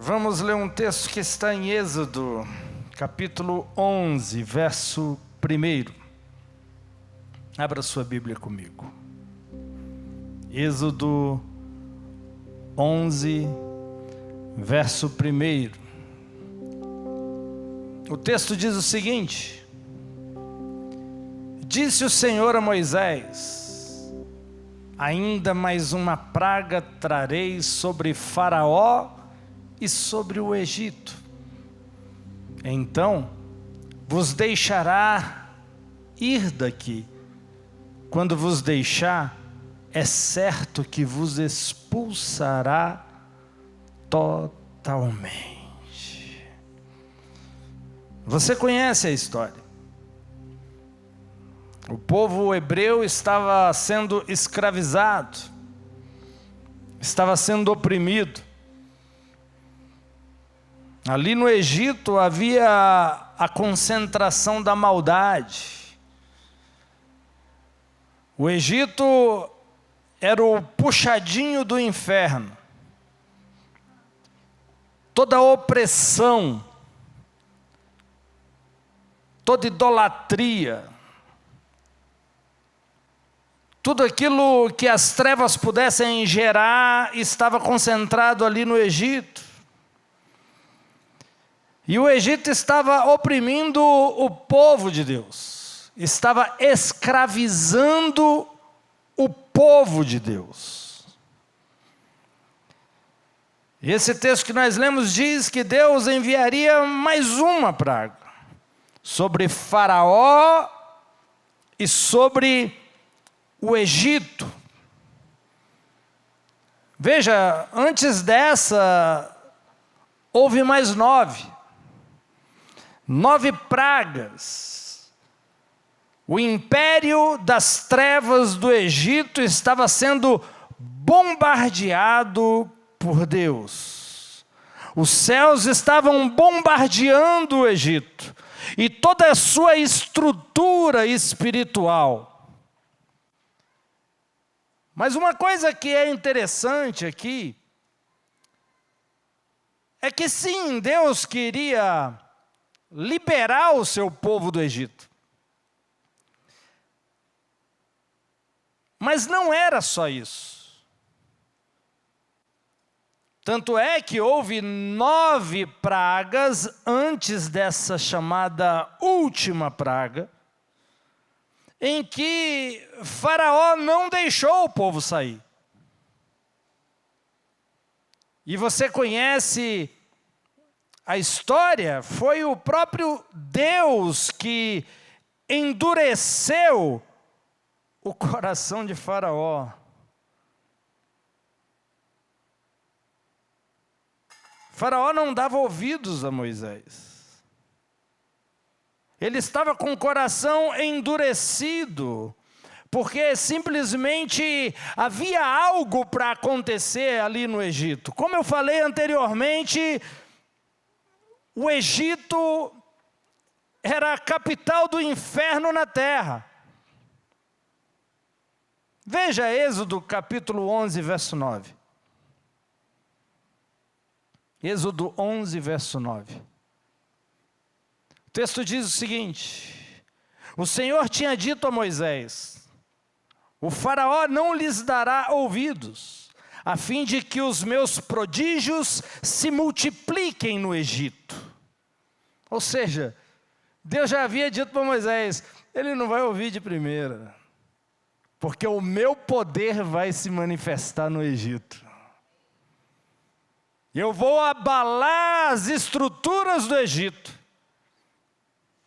Vamos ler um texto que está em Êxodo, capítulo 11, verso 1. Abra sua Bíblia comigo. Êxodo 11, verso 1. O texto diz o seguinte: Disse o Senhor a Moisés: ainda mais uma praga trarei sobre Faraó e sobre o Egito. Então vos deixará ir daqui. Quando vos deixar, é certo que vos expulsará totalmente. Você conhece a história. O povo hebreu estava sendo escravizado, estava sendo oprimido. Ali no Egito havia a concentração da maldade. O Egito era o puxadinho do inferno. Toda a opressão, toda idolatria, tudo aquilo que as trevas pudessem gerar estava concentrado ali no Egito. E o Egito estava oprimindo o povo de Deus, estava escravizando o povo de Deus. E esse texto que nós lemos diz que Deus enviaria mais uma praga sobre Faraó e sobre o Egito. Veja, antes dessa, houve mais 9 pragas. O império das trevas do Egito estava sendo bombardeado por Deus. Os céus estavam bombardeando o Egito e toda a sua estrutura espiritual. Mas uma coisa que é interessante aqui é que sim, Deus queria liberar o seu povo do Egito. Mas não era só isso. Tanto é que houve 9 pragas antes dessa chamada última praga, em que Faraó não deixou o povo sair. E você conhece a história, foi o próprio Deus que endureceu o coração de Faraó. Faraó não dava ouvidos a Moisés. Ele estava com o coração endurecido, porque simplesmente havia algo para acontecer ali no Egito. Como eu falei anteriormente, o Egito era a capital do inferno na terra. Veja Êxodo capítulo 11, verso 9. Êxodo 11, verso 9. O texto diz o seguinte: o Senhor tinha dito a Moisés: o Faraó não lhes dará ouvidos, a fim de que os meus prodígios se multipliquem no Egito. Ou seja, Deus já havia dito para Moisés: ele não vai ouvir de primeira, porque o meu poder vai se manifestar no Egito. Eu vou abalar as estruturas do Egito.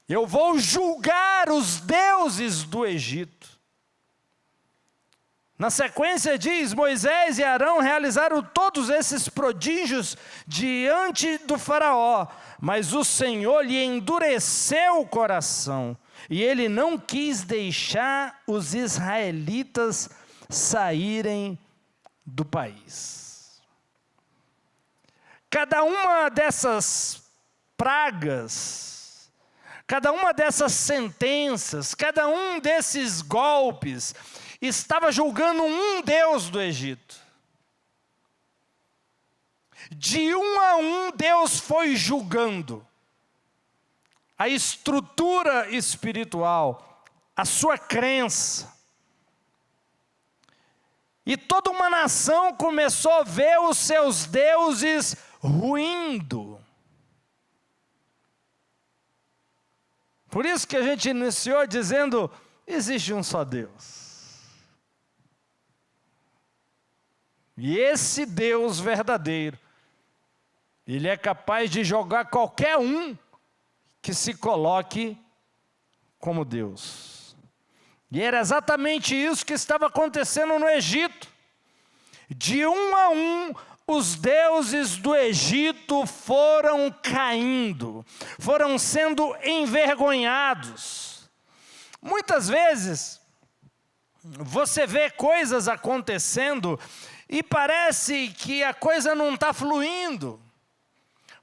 Eu vou julgar os deuses do Egito. Na sequência diz: Moisés e Arão realizaram todos esses prodígios diante do Faraó, mas o Senhor lhe endureceu o coração, e ele não quis deixar os israelitas saírem do país. Cada uma dessas pragas, cada uma dessas sentenças, cada um desses golpes, estava julgando um Deus do Egito. De um a um, Deus foi julgando a estrutura espiritual, a sua crença. E toda uma nação começou a ver os seus deuses ruindo. Por isso que a gente iniciou dizendo, existe um só Deus. E esse Deus verdadeiro, Ele é capaz de jogar qualquer um que se coloque como Deus. E era exatamente isso que estava acontecendo no Egito. De um a um, os deuses do Egito foram caindo, foram sendo envergonhados. Muitas vezes, você vê coisas acontecendo e parece que a coisa não está fluindo.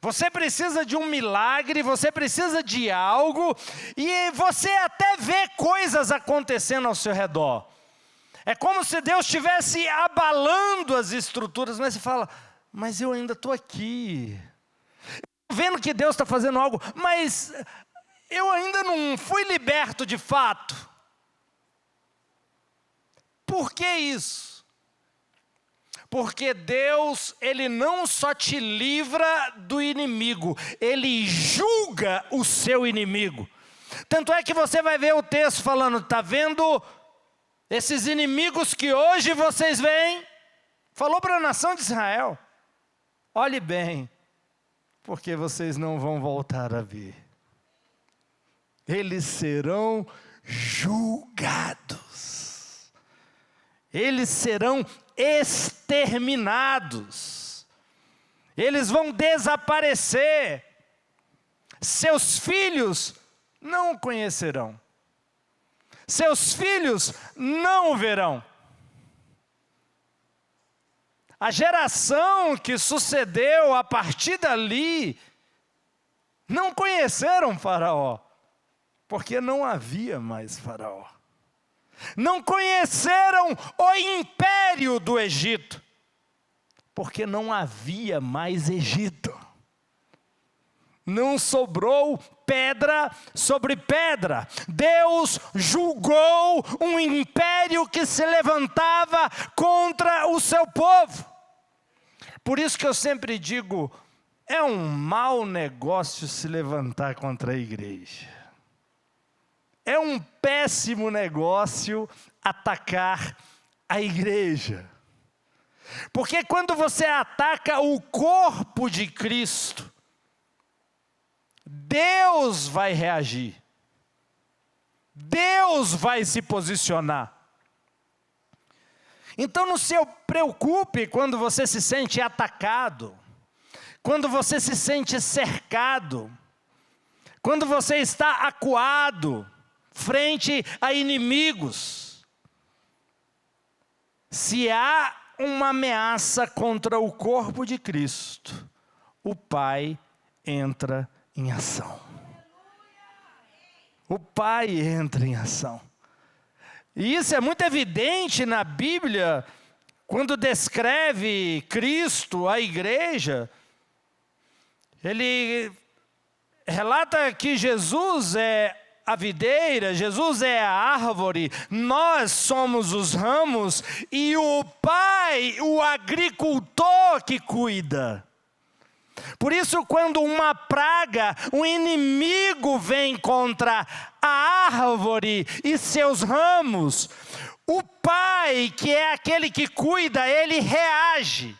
Você precisa de um milagre, você precisa de algo, e você até vê coisas acontecendo ao seu redor. É como se Deus estivesse abalando as estruturas, mas você fala, mas eu ainda estou aqui. Estou vendo que Deus está fazendo algo, mas eu ainda não fui liberto de fato. Por que isso? Porque Deus, Ele não só te livra do inimigo, Ele julga o seu inimigo. Tanto é que você vai ver o texto falando, está vendo esses inimigos que hoje vocês veem? Falou para a nação de Israel, olhe bem, porque vocês não vão voltar a ver. Eles serão julgados. Eles serão exterminados. Eles vão desaparecer. Seus filhos não o conhecerão. Seus filhos não o verão. A geração que sucedeu a partir dali não conheceram Faraó, porque não havia mais Faraó. Não conheceram o império do Egito, porque não havia mais Egito. Não sobrou pedra sobre pedra. Deus julgou um império que se levantava contra o seu povo. Por isso que eu sempre digo, é um mau negócio se levantar contra a igreja. É um péssimo negócio atacar a igreja. Porque quando você ataca o corpo de Cristo, Deus vai reagir. Deus vai se posicionar. Então não se preocupe quando você se sente atacado, quando você se sente cercado, quando você está acuado, frente a inimigos. Se há uma ameaça contra o corpo de Cristo, o Pai entra em ação. O Pai entra em ação. E isso é muito evidente na Bíblia, quando descreve Cristo, a igreja. Ele relata que Jesus é a videira, Jesus é a árvore, nós somos os ramos e o Pai, o agricultor que cuida. Por isso, quando uma praga, um inimigo vem contra a árvore e seus ramos, o Pai, que é aquele que cuida, ele reage.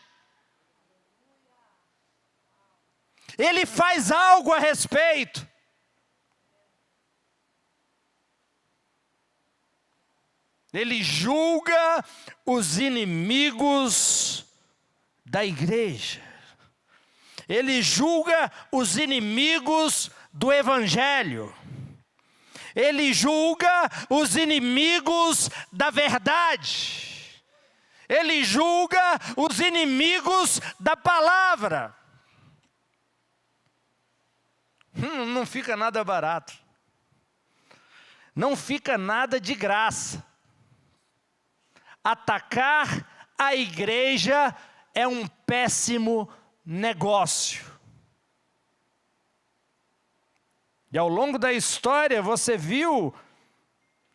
Ele faz algo a respeito. Ele julga os inimigos da igreja. Ele julga os inimigos do evangelho. Ele julga os inimigos da verdade. Ele julga os inimigos da palavra. Não fica nada barato. Não fica nada de graça. Atacar a igreja é um péssimo negócio. E ao longo da história você viu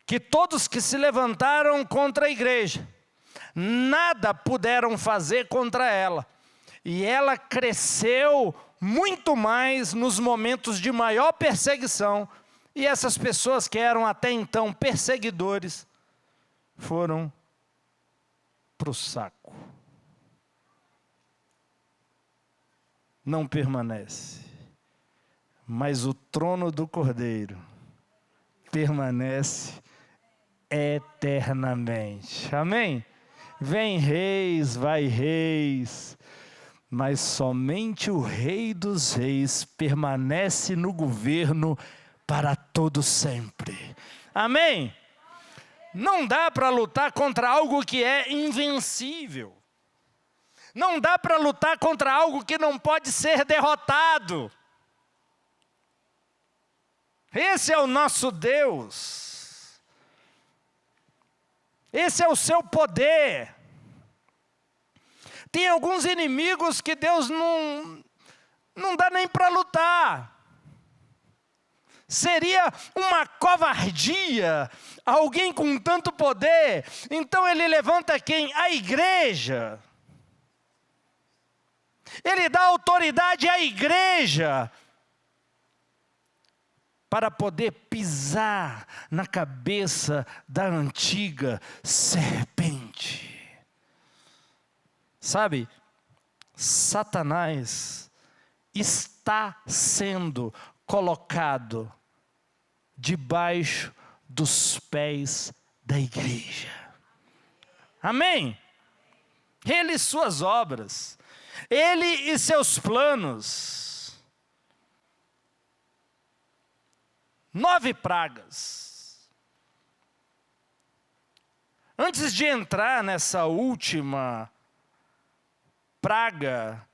que todos que se levantaram contra a igreja, nada puderam fazer contra ela. E ela cresceu muito mais nos momentos de maior perseguição. E essas pessoas que eram até então perseguidores, foram para o saco. Não permanece. Mas o trono do Cordeiro permanece eternamente. Amém? Vem reis, vai reis, mas somente o Rei dos Reis permanece no governo para todo sempre. Amém? Não dá para lutar contra algo que é invencível. Não dá para lutar contra algo que não pode ser derrotado. Esse é o nosso Deus. Esse é o seu poder. Tem alguns inimigos que Deus não dá nem para lutar. Seria uma covardia alguém com tanto poder. Então ele levanta quem? A igreja. Ele dá autoridade à igreja para poder pisar na cabeça da antiga serpente. Sabe, Satanás está sendo colocado debaixo dos pés da igreja. Amém? Ele e suas obras, ele e seus planos. 9 pragas. Antes de entrar nessa última praga,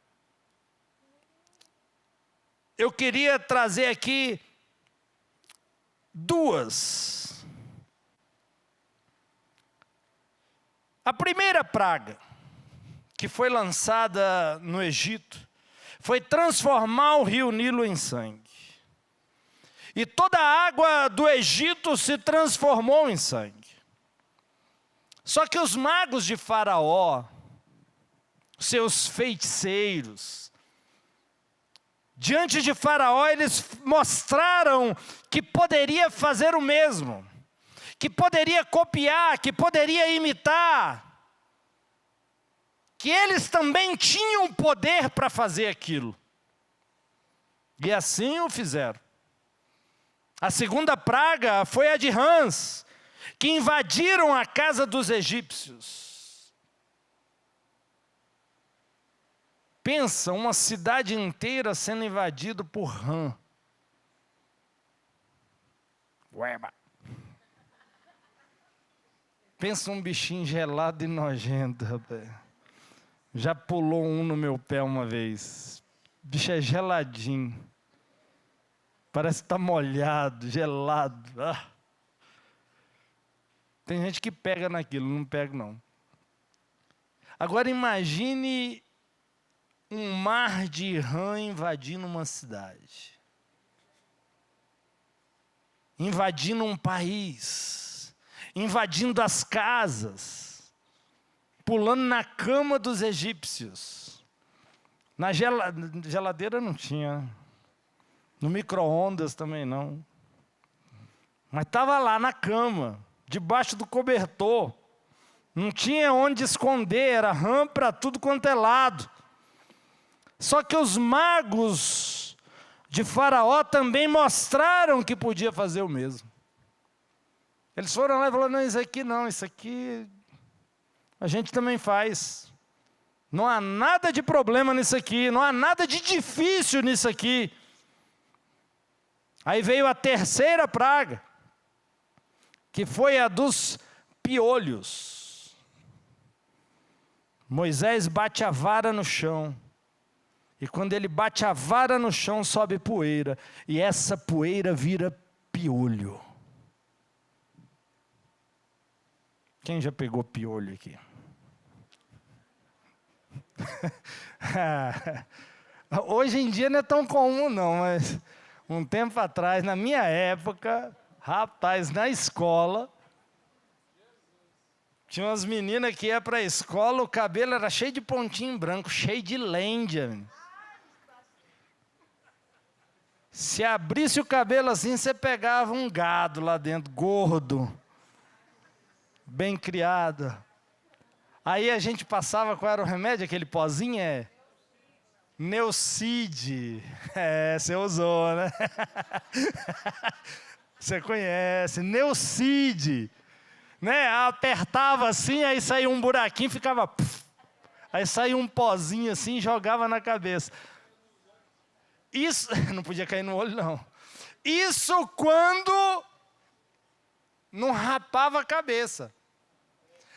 eu queria trazer aqui 2. A primeira praga, que foi lançada no Egito, foi transformar o rio Nilo em sangue. E toda a água do Egito se transformou em sangue. Só que os magos de Faraó, seus feiticeiros, diante de Faraó, eles mostraram que poderia fazer o mesmo, que poderia copiar, que poderia imitar, que eles também tinham poder para fazer aquilo. E assim o fizeram. A segunda praga foi a de rãs, que invadiram a casa dos egípcios. Pensa, uma cidade inteira sendo invadida por rã. Ueba. Pensa um bichinho gelado e nojento, rapaz. Já pulou um no meu pé uma vez. O bicho é geladinho. Parece que está molhado, gelado. Ah. Tem gente que pega naquilo, não pega não. Agora imagine um mar de rã invadindo uma cidade. Invadindo um país. Invadindo as casas. Pulando na cama dos egípcios. Na geladeira não tinha. No micro-ondas também não. Mas estava lá na cama, debaixo do cobertor. Não tinha onde esconder, era rã para tudo quanto é lado. Só que os magos de Faraó também mostraram que podia fazer o mesmo. Eles foram lá e falaram, não, isso aqui não, isso aqui a gente também faz. Não há nada de problema nisso aqui, não há nada de difícil nisso aqui. Aí veio a terceira praga, que foi a dos piolhos. Moisés bate a vara no chão. E quando ele bate a vara no chão, sobe poeira. E essa poeira vira piolho. Quem já pegou piolho aqui? Hoje em dia não é tão comum não, mas um tempo atrás, na minha época, rapaz, na escola, tinha umas meninas que iam para a escola, o cabelo era cheio de pontinho branco, cheio de lêndia. Se abrisse o cabelo assim, você pegava um gado lá dentro, gordo, bem criado. Aí a gente passava, qual era o remédio? Aquele pozinho Neucid. Você usou, né? Você conhece, Neucid. Né? Apertava assim, aí saía um buraquinho, ficava... Aí saía um pozinho assim, jogava na cabeça. Isso, não podia cair no olho não. Isso quando não rapava a cabeça.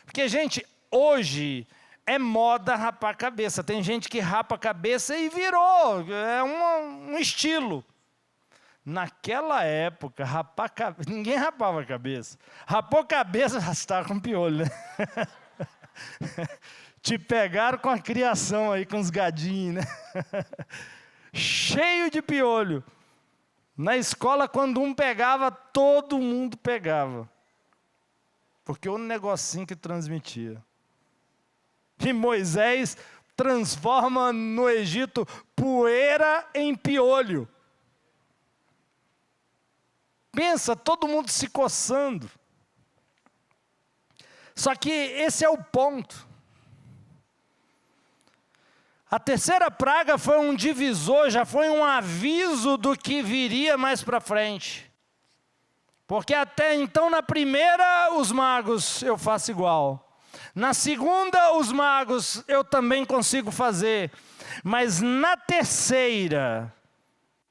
Porque, gente, hoje é moda rapar a cabeça. Tem gente que rapa a cabeça e virou, é um estilo. Naquela época, ninguém rapava a cabeça. Rapou a cabeça, já estava com piolho, né? Te pegaram com a criação aí, com os gadinhos, né? Cheio de piolho. Na escola, quando um pegava, todo mundo pegava. Porque o negocinho que transmitia. E Moisés transforma no Egito poeira em piolho. Pensa, todo mundo se coçando. Só que esse é o ponto. A terceira praga foi um divisor, já foi um aviso do que viria mais para frente. Porque até então, na primeira, os magos, eu faço igual. Na segunda, os magos, eu também consigo fazer. Mas na terceira,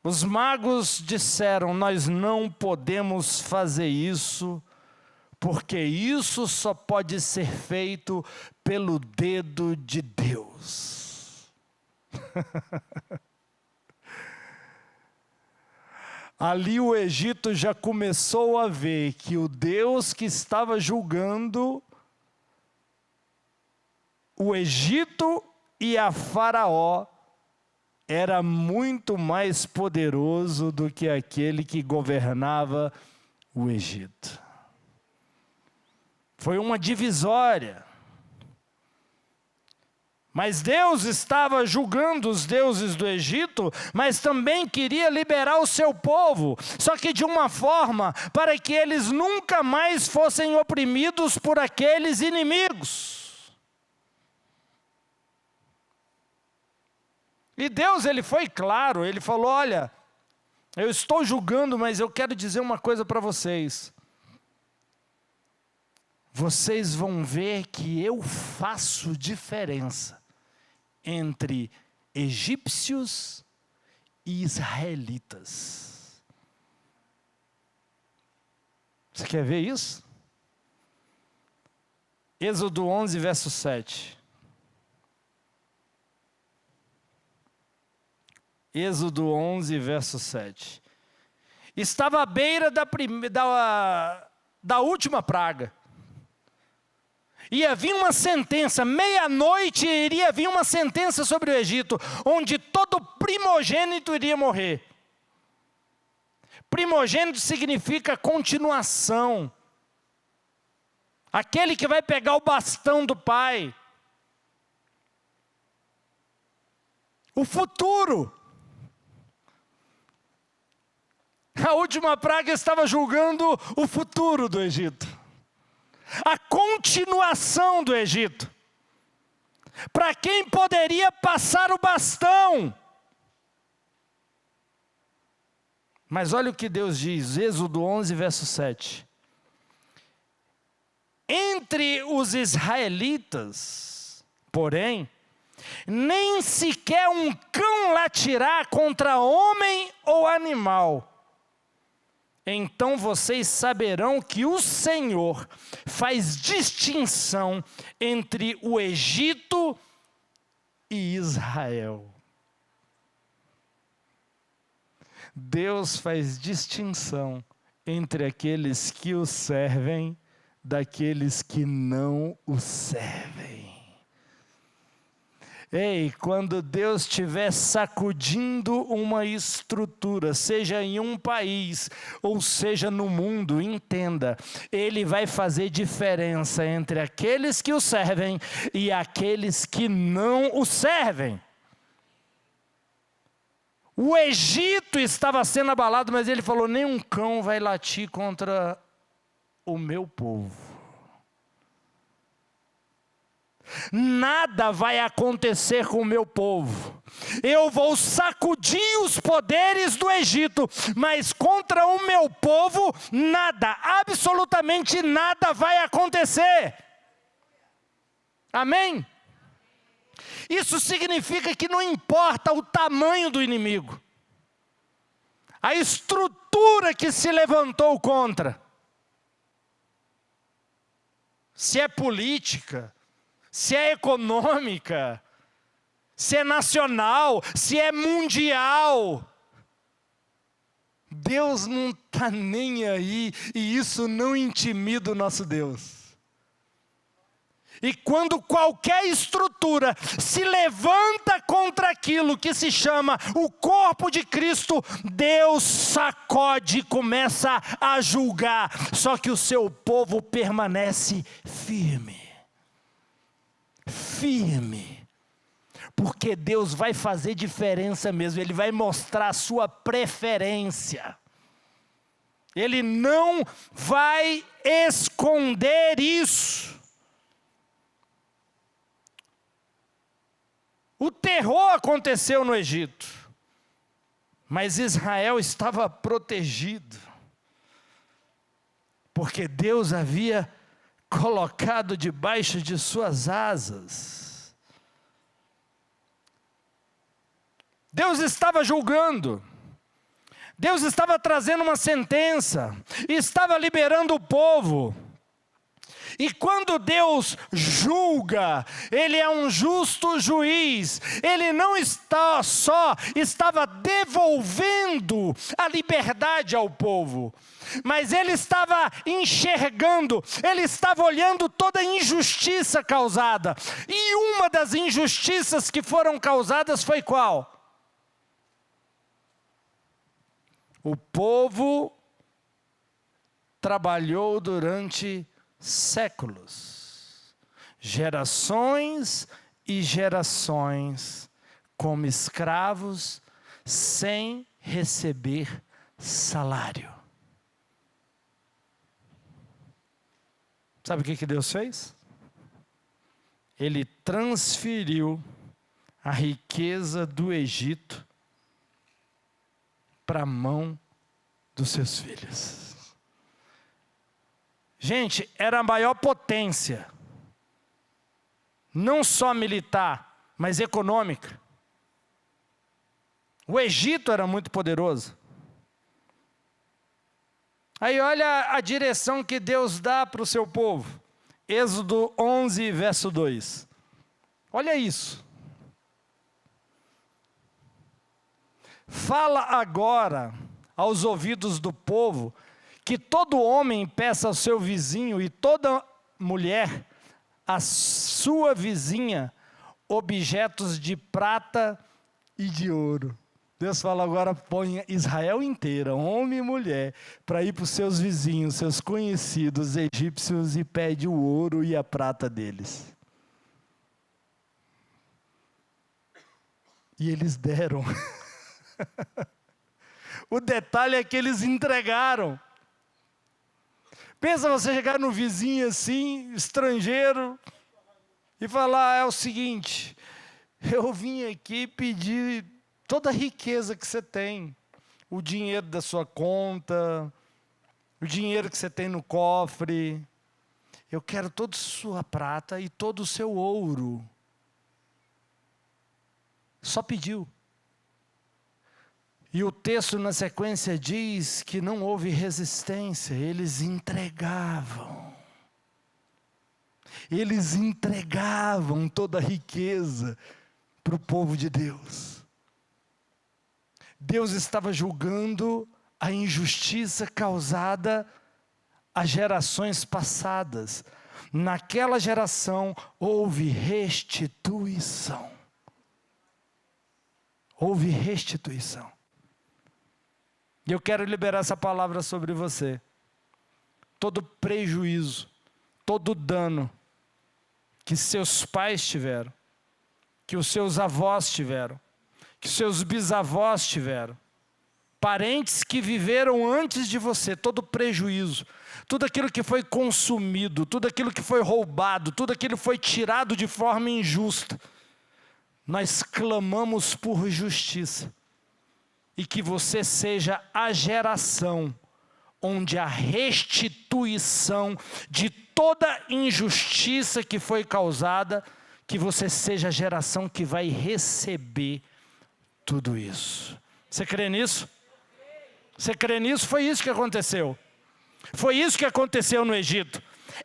os magos disseram, nós não podemos fazer isso, porque isso só pode ser feito pelo dedo de Deus. Ali o Egito já começou a ver que o Deus que estava julgando o Egito e a Faraó era muito mais poderoso do que aquele que governava o Egito. Foi uma divisória. Mas Deus estava julgando os deuses do Egito, mas também queria liberar o seu povo, só que de uma forma para que eles nunca mais fossem oprimidos por aqueles inimigos. E Deus, ele foi claro, ele falou, olha, eu estou julgando, mas eu quero dizer uma coisa para vocês. Vocês vão ver que eu faço diferença entre egípcios e israelitas. Você quer ver isso? Êxodo 11, verso 7. Êxodo 11, verso 7. Estava à beira da última praga. Ia vir uma sentença, meia-noite iria vir uma sentença sobre o Egito, onde todo primogênito iria morrer. Primogênito significa continuação. Aquele que vai pegar o bastão do pai. O futuro. A última praga estava julgando o futuro do Egito. A continuação do Egito. Para quem poderia passar o bastão. Mas olha o que Deus diz, Êxodo 11, verso 7. Entre os israelitas, porém, nem sequer um cão latirá contra homem ou animal. Então vocês saberão que o Senhor faz distinção entre o Egito e Israel. Deus faz distinção entre aqueles que o servem daqueles que não o servem. Ei, quando Deus estiver sacudindo uma estrutura, seja em um país ou seja no mundo, entenda, Ele vai fazer diferença entre aqueles que o servem e aqueles que não o servem. O Egito estava sendo abalado, mas ele falou: nenhum cão vai latir contra o meu povo. Nada vai acontecer com o meu povo. Eu vou sacudir os poderes do Egito, mas contra o meu povo, nada, absolutamente nada vai acontecer. Amém? Isso significa que não importa o tamanho do inimigo, a estrutura que se levantou contra, se é política, se é econômica, se é nacional, se é mundial, Deus não está nem aí, e isso não intimida o nosso Deus. E quando qualquer estrutura se levanta contra aquilo que se chama o corpo de Cristo, Deus sacode e começa a julgar, só que o seu povo permanece firme. Firme, porque Deus vai fazer diferença mesmo, Ele vai mostrar a sua preferência, Ele não vai esconder isso. O terror aconteceu no Egito, mas Israel estava protegido, porque Deus havia colocado debaixo de suas asas. Deus estava julgando, Deus estava trazendo uma sentença, estava liberando o povo. E quando Deus julga, Ele é um justo juiz. Ele não estava devolvendo a liberdade ao povo, mas Ele estava enxergando, Ele estava olhando toda a injustiça causada. E uma das injustiças que foram causadas foi qual? O povo trabalhou durante séculos, gerações e gerações, como escravos, sem receber salário. Sabe o que Deus fez? Ele transferiu a riqueza do Egito para a mão dos seus filhos. Gente, era a maior potência, não só militar, mas econômica. O Egito era muito poderoso. Aí olha a direção que Deus dá para o seu povo. Êxodo 11, verso 2. Olha isso. Fala agora aos ouvidos do povo, que todo homem peça ao seu vizinho e toda mulher à sua vizinha objetos de prata e de ouro. Deus fala agora, põe Israel inteira, homem e mulher, para ir para os seus vizinhos, seus conhecidos egípcios, e pede o ouro e a prata deles. E eles deram. O detalhe é que eles entregaram. Pensa você chegar no vizinho assim, estrangeiro, e falar: é o seguinte, eu vim aqui pedir toda a riqueza que você tem, o dinheiro da sua conta, o dinheiro que você tem no cofre, eu quero toda a sua prata e todo o seu ouro. Só pediu. E o texto na sequência diz que não houve resistência, eles entregavam. Eles entregavam toda a riqueza para o povo de Deus. Deus estava julgando a injustiça causada às gerações passadas. Naquela geração houve restituição. houve restituição. E eu quero liberar essa palavra sobre você. Todo prejuízo, todo dano que seus pais tiveram, que os seus avós tiveram, que seus bisavós tiveram, parentes que viveram antes de você, todo prejuízo, tudo aquilo que foi consumido, tudo aquilo que foi roubado, tudo aquilo que foi tirado de forma injusta, nós clamamos por justiça. E que você seja a geração onde a restituição de toda injustiça que foi causada, que você seja a geração que vai receber tudo isso. Você crê nisso? Você crê nisso? Foi isso que aconteceu. Foi isso que aconteceu no Egito.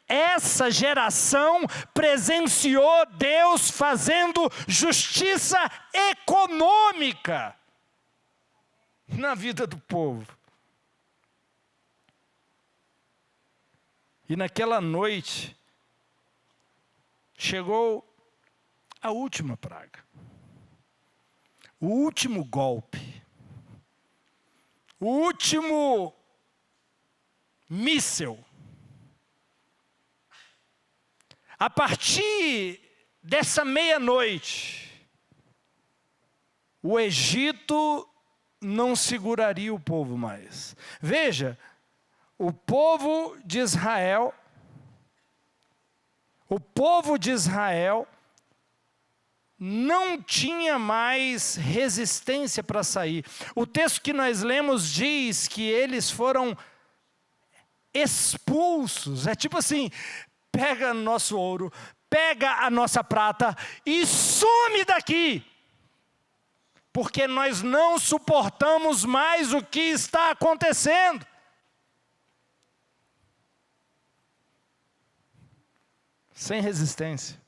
Essa geração presenciou Deus fazendo justiça econômica na vida do povo. E naquela noite, chegou a última praga. O último golpe. O último míssil. A partir dessa meia-noite, o Egito não seguraria o povo mais. Veja, o povo de Israel não tinha mais resistência para sair. O texto que nós lemos diz que eles foram expulsos. É tipo assim, pega nosso ouro, pega a nossa prata e some daqui. Porque nós não suportamos mais o que está acontecendo. Sem resistência.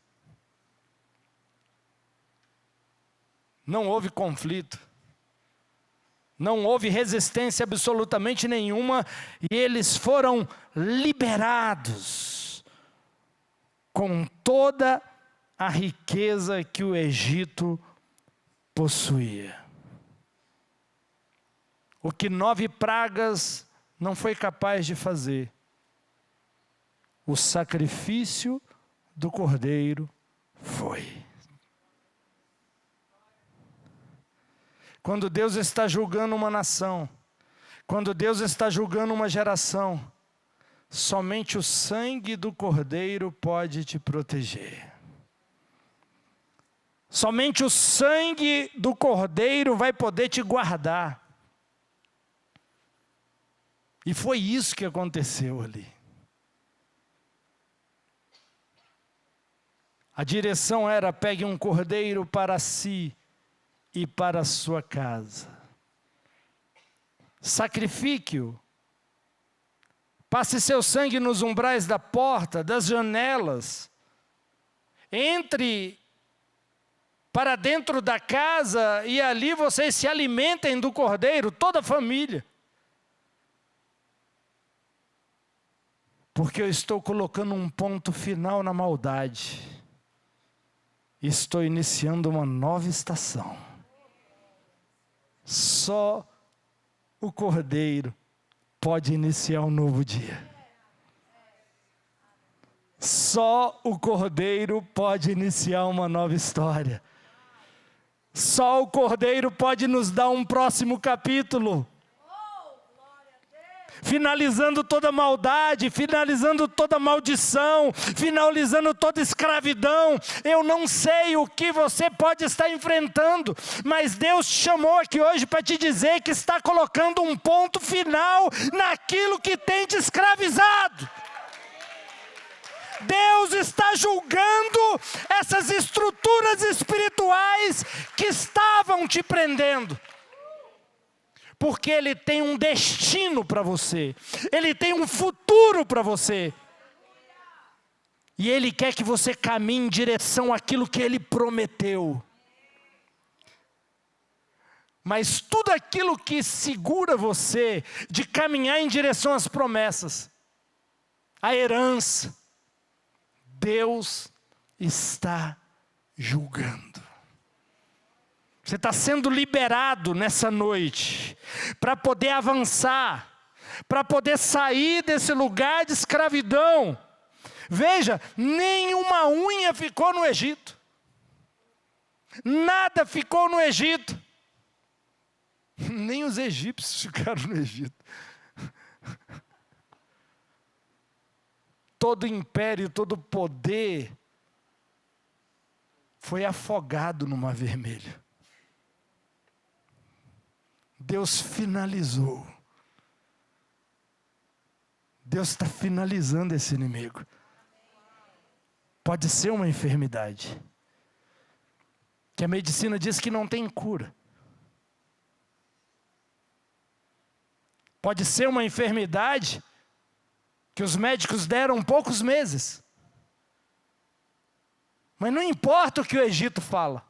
Não houve conflito. Não houve resistência absolutamente nenhuma. E eles foram liberados com toda a riqueza que o Egito possuía. O que 9 pragas não foi capaz de fazer. O sacrifício do cordeiro foi. Quando Deus está julgando uma nação, quando Deus está julgando uma geração, somente o sangue do cordeiro pode te proteger. Somente o sangue do cordeiro vai poder te guardar. E foi isso que aconteceu ali. A direção era: pegue um cordeiro para si e para a sua casa. Sacrifique-o. Passe seu sangue nos umbrais da porta, das janelas. Entre para dentro da casa e ali vocês se alimentem do cordeiro, toda a família. Porque eu estou colocando um ponto final na maldade. Estou iniciando uma nova estação. Só o cordeiro pode iniciar um novo dia. Só o cordeiro pode iniciar uma nova história. Só o cordeiro pode nos dar um próximo capítulo. Finalizando toda maldade, finalizando toda maldição, finalizando toda escravidão. Eu não sei o que você pode estar enfrentando, mas Deus te chamou aqui hoje para te dizer que está colocando um ponto final naquilo que tem te escravizado. Deus está julgando essas estruturas espirituais que estavam te prendendo. Porque Ele tem um destino para você. Ele tem um futuro para você. E Ele quer que você caminhe em direção àquilo que Ele prometeu. Mas tudo aquilo que segura você de caminhar em direção às promessas, a herança, Deus está julgando. Você está sendo liberado nessa noite para poder avançar, para poder sair desse lugar de escravidão. Veja, nenhuma unha ficou no Egito. Nada ficou no Egito. Nem os egípcios ficaram no Egito. Todo império, todo poder foi afogado no Mar Vermelho. Deus finalizou. Deus está finalizando esse inimigo. Pode ser uma enfermidade que a medicina diz que não tem cura. Pode ser uma enfermidade que os médicos deram poucos meses. Mas não importa o que o Egito fala.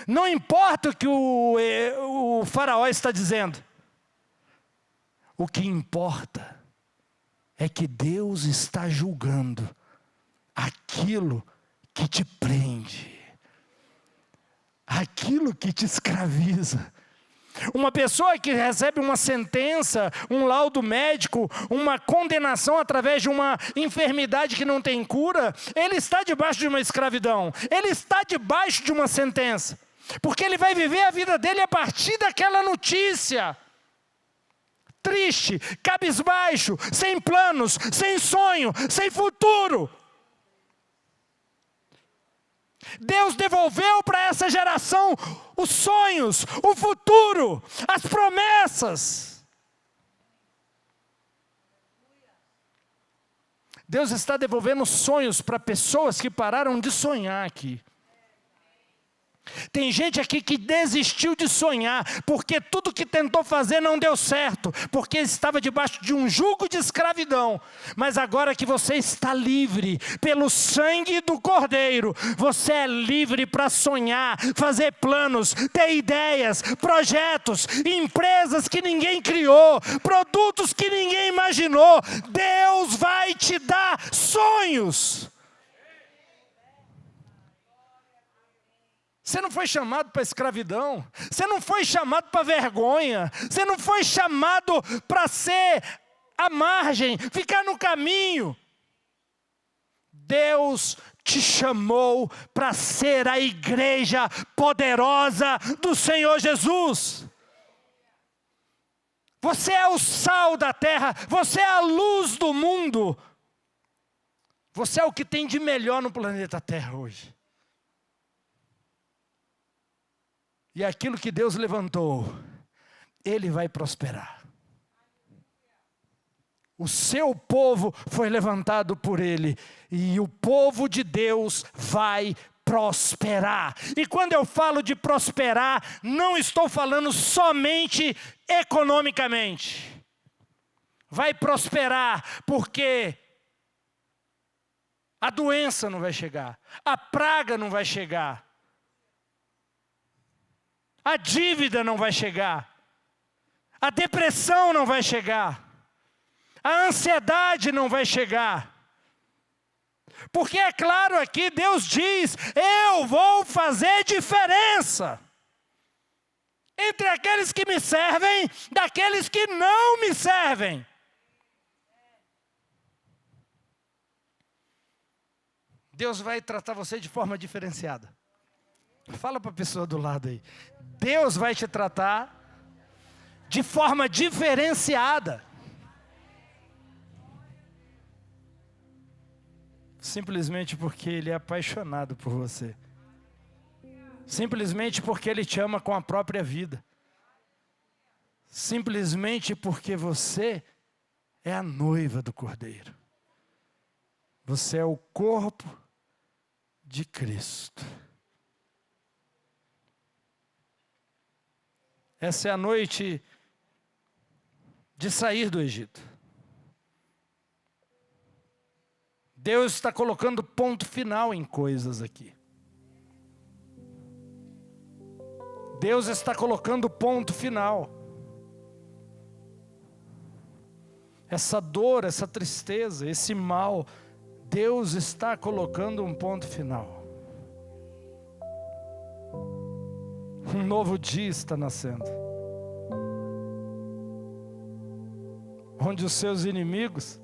Não importa o que o faraó está dizendo. O que importa é que Deus está julgando aquilo que te prende, aquilo que te escraviza. Uma pessoa que recebe uma sentença, um laudo médico, uma condenação através de uma enfermidade que não tem cura, ele está debaixo de uma escravidão, ele está debaixo de uma sentença, porque ele vai viver a vida dele a partir daquela notícia. Triste, cabisbaixo, sem planos, sem sonho, sem futuro. Deus devolveu para essa geração os sonhos, o futuro, as promessas. Deus está devolvendo sonhos para pessoas que pararam de sonhar aqui. Tem gente aqui que desistiu de sonhar, porque tudo que tentou fazer não deu certo, porque estava debaixo de um jugo de escravidão. Mas agora que você está livre, pelo sangue do Cordeiro, você é livre para sonhar, fazer planos, ter ideias, projetos, empresas que ninguém criou, produtos que ninguém imaginou. Deus vai te dar sonhos. Você não foi chamado para escravidão, você não foi chamado para vergonha, você não foi chamado para ser à margem, ficar no caminho. Deus te chamou para ser a igreja poderosa do Senhor Jesus. Você é o sal da terra, você é a luz do mundo. Você é o que tem de melhor no planeta Terra hoje. E aquilo que Deus levantou, Ele vai prosperar. O seu povo foi levantado por Ele, e o povo de Deus vai prosperar. E quando eu falo de prosperar, não estou falando somente economicamente. Vai prosperar porque a doença não vai chegar, a praga não vai chegar, a dívida não vai chegar, a depressão não vai chegar, a ansiedade não vai chegar. Porque é claro aqui, Deus diz, eu vou fazer diferença entre aqueles que me servem, daqueles que não me servem. Deus vai tratar você de forma diferenciada. Fala para a pessoa do lado aí. Deus vai te tratar de forma diferenciada. Simplesmente porque Ele é apaixonado por você. Simplesmente porque Ele te ama com a própria vida. Simplesmente porque você é a noiva do Cordeiro. Você é o corpo de Cristo. Essa é a noite de sair do Egito. Deus está colocando ponto final em coisas aqui. Deus está colocando ponto final. Essa dor, essa tristeza, esse mal, Deus está colocando um ponto final. Um novo dia está nascendo, onde os seus inimigos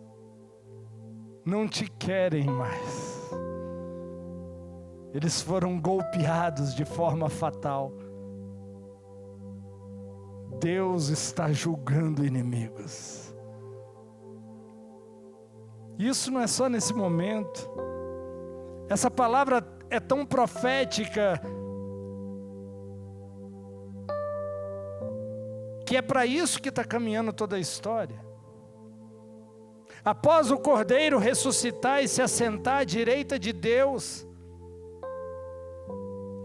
não te querem mais. Eles foram golpeados de forma fatal. Deus está julgando inimigos. Isso não é só nesse momento. Essa palavra é tão profética que é para isso que está caminhando toda a história. Após o Cordeiro ressuscitar e se assentar à direita de Deus,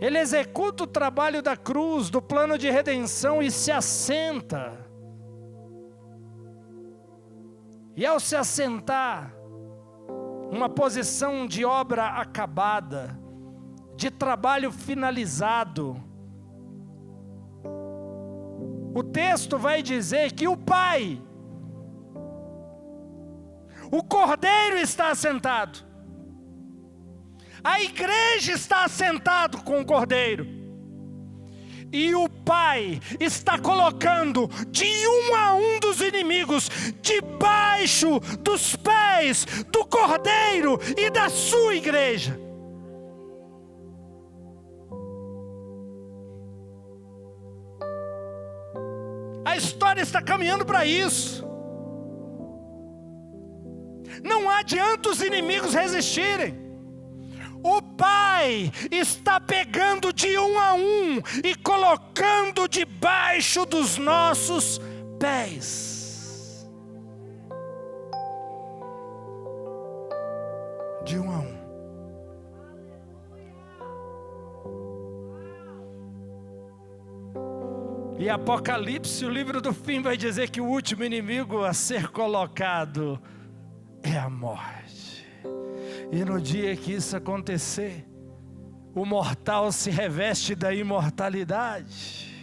ele executa o trabalho da cruz, do plano de redenção e se assenta. E ao se assentar, uma posição de obra acabada, de trabalho finalizado, o texto vai dizer que o Pai, o Cordeiro está assentado, a igreja está assentado com o Cordeiro, e o Pai está colocando de um a um dos inimigos debaixo dos pés do Cordeiro e da sua igreja. A história está caminhando para isso. Não adianta os inimigos resistirem. O Pai está pegando de um a um e colocando debaixo dos nossos pés. De um a um. E Apocalipse, o livro do fim, vai dizer que o último inimigo a ser colocado é a morte. E no dia que isso acontecer, o mortal se reveste da imortalidade.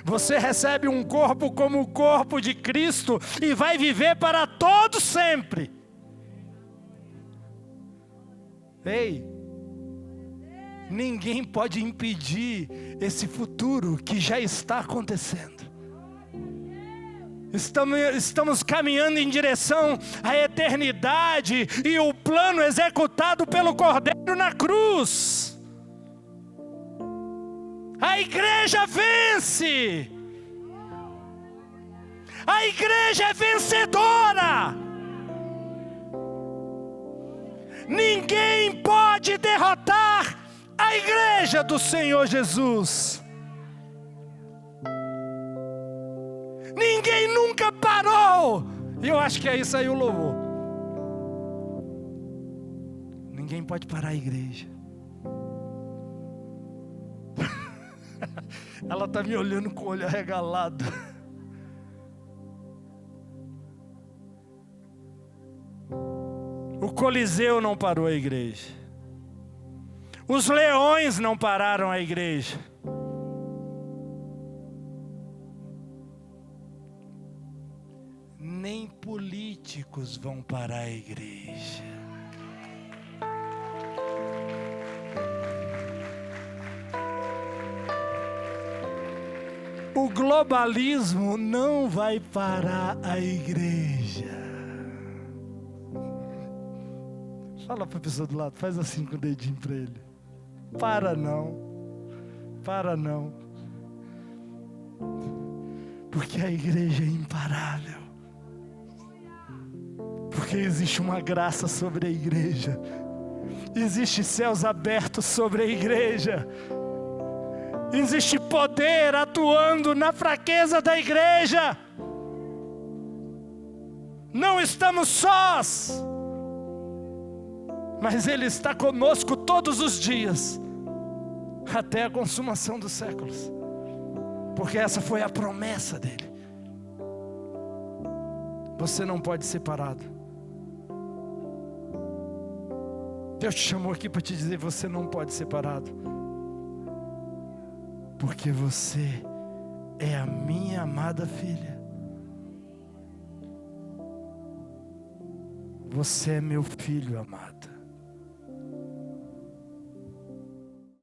Você recebe um corpo como o corpo de Cristo e vai viver para todo sempre. Ei, ninguém pode impedir esse futuro que já está acontecendo. Estamos caminhando em direção à eternidade e o plano executado pelo Cordeiro na cruz. A igreja vence. A igreja é vencedora. Ninguém pode derrotar a igreja do Senhor Jesus. Ninguém nunca parou. E eu acho que é isso aí o louvor. Ninguém pode parar a igreja. Ela está me olhando com o olho arregalado. O Coliseu não parou a igreja. Os leões não pararam a igreja. Nem políticos vão parar a igreja. O globalismo não vai parar a igreja. Fala para a pessoa do lado, faz assim com o dedinho para ele. Para não. Para não. Porque a igreja é imparável. Porque existe uma graça sobre a igreja. Existe céus abertos sobre a igreja. Existe poder atuando na fraqueza da igreja. Não estamos sós. Mas Ele está conosco todos os dias, até a consumação dos séculos. Porque essa foi a promessa dEle. Você não pode ser parado. Deus te chamou aqui para te dizer, você não pode ser parado. Porque você é a minha amada filha. Você é meu filho amado.